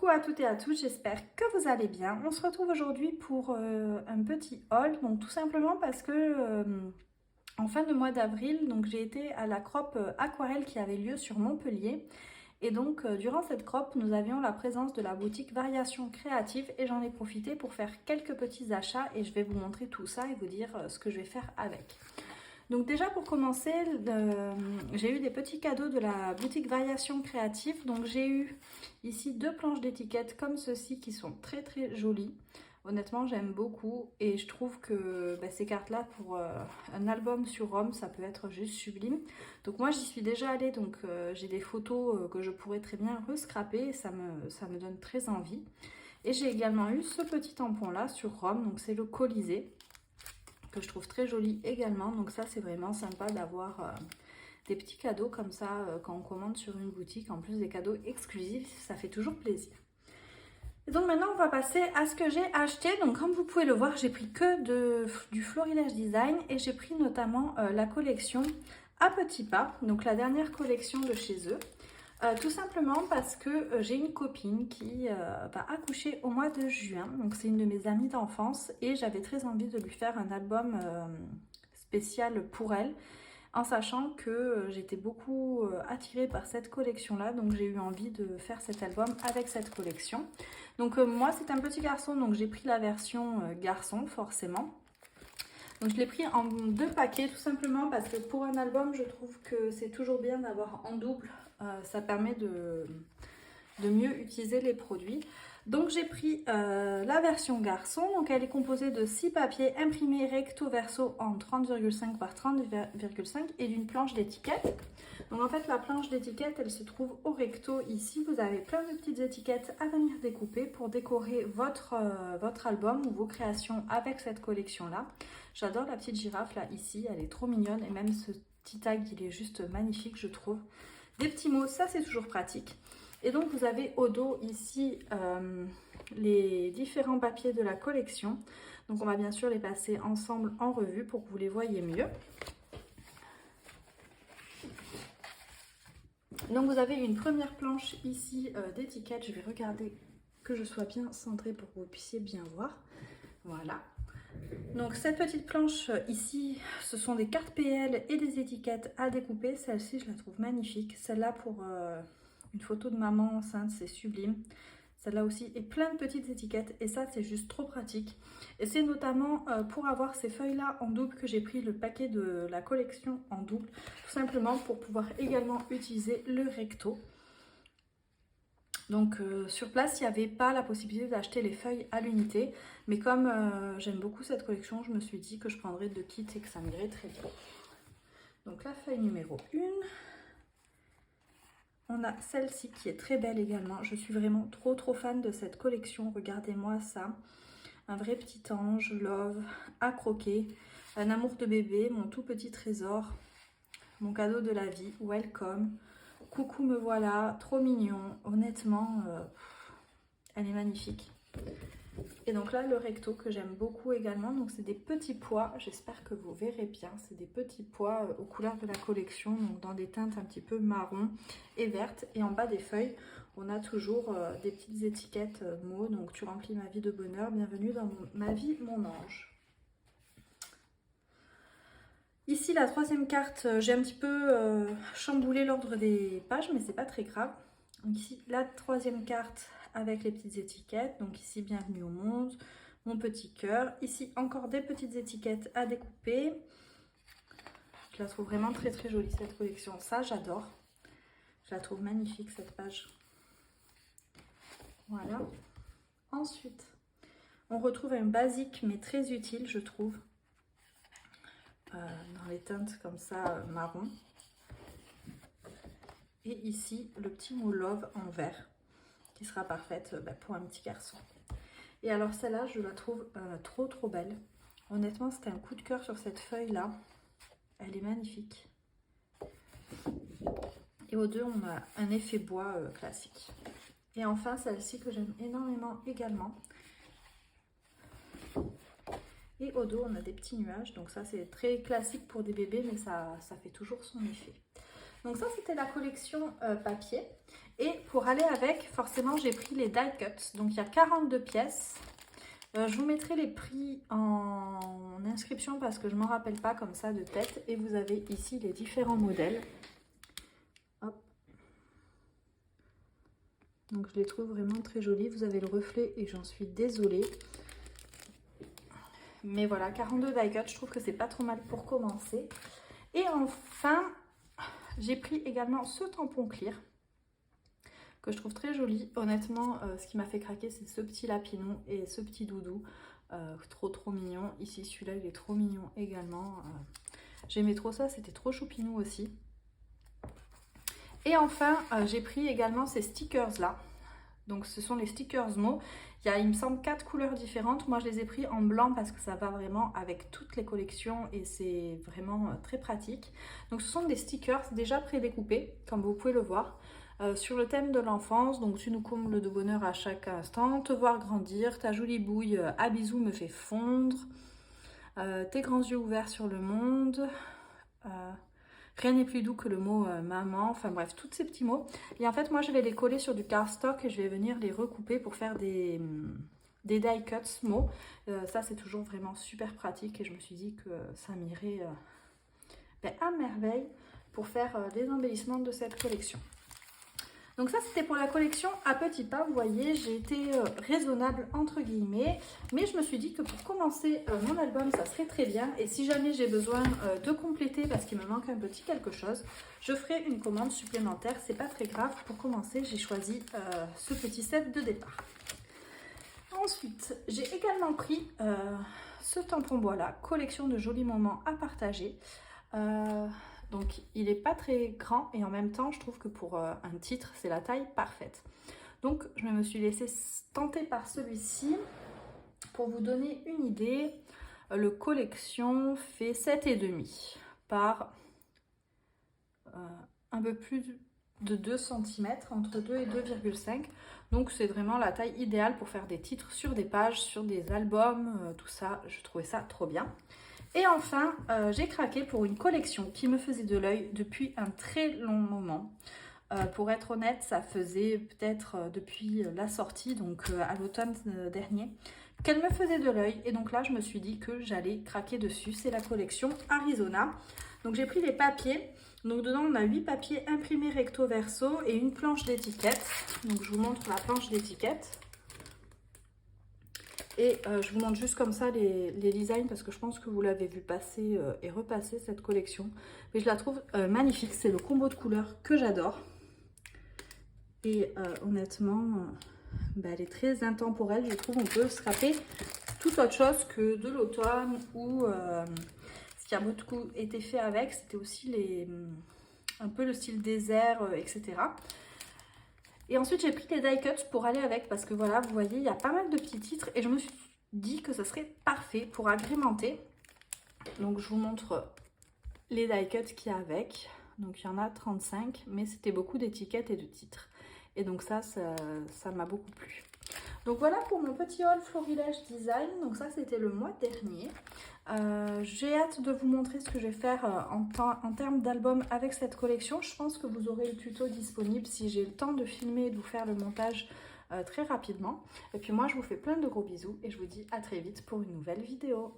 Coucou à toutes et à tous, j'espère que vous allez bien. On se retrouve aujourd'hui pour un petit haul, donc tout simplement parce que en fin de mois d'avril, donc j'ai été à la crop aquarelle qui avait lieu sur Montpellier. Et donc durant cette crop, nous avions la présence de la boutique Variations Créatives et j'en ai profité pour faire quelques petits achats et je vais vous montrer tout ça et vous dire ce que je vais faire avec. Donc déjà pour commencer, j'ai eu des petits cadeaux de la boutique Variations Créatives. Donc j'ai eu ici deux planches d'étiquettes comme ceci qui sont très très jolies. Honnêtement j'aime beaucoup et je trouve que ces cartes là pour un album sur Rome ça peut être juste sublime. Donc moi j'y suis déjà allée, donc j'ai des photos que je pourrais très bien rescraper et ça me donne très envie. Et j'ai également eu ce petit tampon là sur Rome, donc c'est le Colisée, que je trouve très joli également. Donc ça c'est vraiment sympa d'avoir des petits cadeaux comme ça quand on commande sur une boutique. En plus des cadeaux exclusifs, ça fait toujours plaisir. Et donc maintenant on va passer à ce que j'ai acheté. Donc comme vous pouvez le voir, j'ai pris que du Florilège Design et j'ai pris notamment la collection à petits pas, donc la dernière collection de chez eux. Tout simplement parce que j'ai une copine qui va accoucher au mois de juin. Donc c'est une de mes amies d'enfance et j'avais très envie de lui faire un album spécial pour elle, en sachant que j'étais beaucoup attirée par cette collection là, donc j'ai eu envie de faire cet album avec cette collection. Donc moi c'est un petit garçon, donc j'ai pris la version garçon forcément. Donc je l'ai pris en deux paquets tout simplement parce que pour un album je trouve que c'est toujours bien d'avoir en double, ça permet de mieux utiliser les produits. Donc j'ai pris la version garçon, donc elle est composée de 6 papiers imprimés recto verso en 30,5 par 30,5 et d'une planche d'étiquette. Donc en fait la planche d'étiquette elle se trouve au recto ici, vous avez plein de petites étiquettes à venir découper pour décorer votre album ou vos créations avec cette collection là. J'adore la petite girafe là ici, elle est trop mignonne et même ce petit tag il est juste magnifique je trouve. Des petits mots, ça c'est toujours pratique. Et donc vous avez au dos ici les différents papiers de la collection. Donc on va bien sûr les passer ensemble en revue pour que vous les voyez mieux. Donc vous avez une première planche ici d'étiquette. Je vais regarder que je sois bien centrée pour que vous puissiez bien voir. Voilà. Donc cette petite planche ici, ce sont des cartes PL et des étiquettes à découper. Celle-ci, je la trouve magnifique. Celle-là pour une photo de maman enceinte, c'est sublime. Celle-là aussi, et plein de petites étiquettes. Et ça, c'est juste trop pratique. Et c'est notamment pour avoir ces feuilles-là en double que j'ai pris le paquet de la collection en double. Tout simplement pour pouvoir également utiliser le recto. Donc sur place, il n'y avait pas la possibilité d'acheter les feuilles à l'unité. Mais comme j'aime beaucoup cette collection, je me suis dit que je prendrais deux kits et que ça m'irait très bien. Donc la feuille numéro 1. On a celle-ci qui est très belle également. Je suis vraiment trop fan de cette collection. Regardez-moi ça. Un vrai petit ange, love, à croquer. Un amour de bébé, mon tout petit trésor. Mon cadeau de la vie, welcome. Coucou me voilà, trop mignon. Honnêtement, elle est magnifique. Et donc là, le recto que j'aime beaucoup également. Donc c'est des petits pois, j'espère que vous verrez bien. C'est des petits pois aux couleurs de la collection, donc dans des teintes un petit peu marron et vertes. Et en bas des feuilles, on a toujours des petites étiquettes mots. Donc tu remplis ma vie de bonheur, bienvenue dans ma vie, mon ange. Ici, la troisième carte, j'ai un petit peu chamboulé l'ordre des pages, mais c'est pas très grave. Donc ici, la troisième carte avec les petites étiquettes. Donc ici, bienvenue au monde, mon petit cœur. Ici, encore des petites étiquettes à découper. Je la trouve vraiment très jolie, cette collection. Ça, j'adore. Je la trouve magnifique, cette page. Voilà. Ensuite, on retrouve un basique, mais très utile, je trouve. Dans les teintes comme ça, marron. Et ici, le petit mot love en vert, qui sera parfaite pour un petit garçon. Et alors celle-là, je la trouve trop belle. Honnêtement, c'était un coup de cœur sur cette feuille-là. Elle est magnifique. Et au deux, on a un effet bois classique. Et enfin, celle-ci que j'aime énormément également. Et au dos, on a des petits nuages. Donc ça, c'est très classique pour des bébés, mais ça fait toujours son effet. Donc ça, c'était la collection papier. Et pour aller avec, forcément, j'ai pris les die cuts. Donc, il y a 42 pièces. Je vous mettrai les prix en inscription parce que je ne m'en rappelle pas comme ça de tête. Et vous avez ici les différents modèles. Hop. Donc, je les trouve vraiment très jolis. Vous avez le reflet et j'en suis désolée. Mais voilà, 42 die cuts, je trouve que c'est pas trop mal pour commencer. Et enfin, j'ai pris également ce tampon clear que je trouve très joli. Honnêtement, ce qui m'a fait craquer, c'est ce petit lapinou et ce petit doudou. Trop mignon. Ici, celui-là, il est trop mignon également. J'aimais trop ça, c'était trop choupinou aussi. Et enfin, j'ai pris également ces stickers-là. Donc, ce sont les stickers Mo. Il me semble, 4 couleurs différentes. Moi, je les ai pris en blanc parce que ça va vraiment avec toutes les collections et c'est vraiment très pratique. Donc, ce sont des stickers déjà prédécoupés, comme vous pouvez le voir, sur le thème de l'enfance. Donc, tu nous combles de bonheur à chaque instant, te voir grandir, ta jolie bouille à bisous me fait fondre, tes grands yeux ouverts sur le monde. Rien n'est plus doux que le mot maman, enfin bref, tous ces petits mots. Et en fait, moi, je vais les coller sur du cardstock et je vais venir les recouper pour faire des die cuts mots. Ça, c'est toujours vraiment super pratique et je me suis dit que ça m'irait à merveille pour faire des embellissements de cette collection. Donc ça, c'était pour la collection à petits pas. Vous voyez, j'ai été raisonnable entre guillemets. Mais je me suis dit que pour commencer mon album, ça serait très bien. Et si jamais j'ai besoin de compléter parce qu'il me manque un petit quelque chose, je ferai une commande supplémentaire. C'est pas très grave. Pour commencer, j'ai choisi ce petit set de départ. Ensuite, j'ai également pris ce tampon bois là, collection de jolis moments à partager. Donc il n'est pas très grand et en même temps je trouve que pour un titre c'est la taille parfaite. Donc je me suis laissée tenter par celui-ci. Pour vous donner une idée, le collection fait 7,5 par un peu plus de 2 cm, entre 2 et 2,5. Donc c'est vraiment la taille idéale pour faire des titres sur des pages, sur des albums, tout ça. Je trouvais ça trop bien. Et enfin, j'ai craqué pour une collection qui me faisait de l'œil depuis un très long moment. Pour être honnête, ça faisait peut-être depuis la sortie, donc à l'automne dernier, qu'elle me faisait de l'œil. Et donc là, je me suis dit que j'allais craquer dessus. C'est la collection Arizona. Donc j'ai pris les papiers. Donc dedans, on a 8 papiers imprimés recto verso et une planche d'étiquette. Donc je vous montre la planche d'étiquette. Et je vous montre juste comme ça les designs parce que je pense que vous l'avez vu passer et repasser cette collection. Mais je la trouve magnifique. C'est le combo de couleurs que j'adore. Et honnêtement, elle est très intemporelle. Je trouve on peut se rappeler toute autre chose que de l'automne ou ce qui a beaucoup été fait avec. C'était aussi un peu le style désert, etc. Et ensuite, j'ai pris les die cuts pour aller avec parce que voilà, vous voyez, il y a pas mal de petits titres et je me suis dit que ce serait parfait pour agrémenter. Donc, je vous montre les die cuts qu'il y a avec. Donc, il y en a 35, mais c'était beaucoup d'étiquettes et de titres. Et donc ça m'a beaucoup plu. Donc voilà pour mon petit haul Florilège Design. Donc ça, c'était le mois dernier. J'ai hâte de vous montrer ce que je vais faire en termes d'album avec cette collection. Je pense que vous aurez le tuto disponible si j'ai le temps de filmer et de vous faire le montage très rapidement. Et puis moi, je vous fais plein de gros bisous et je vous dis à très vite pour une nouvelle vidéo.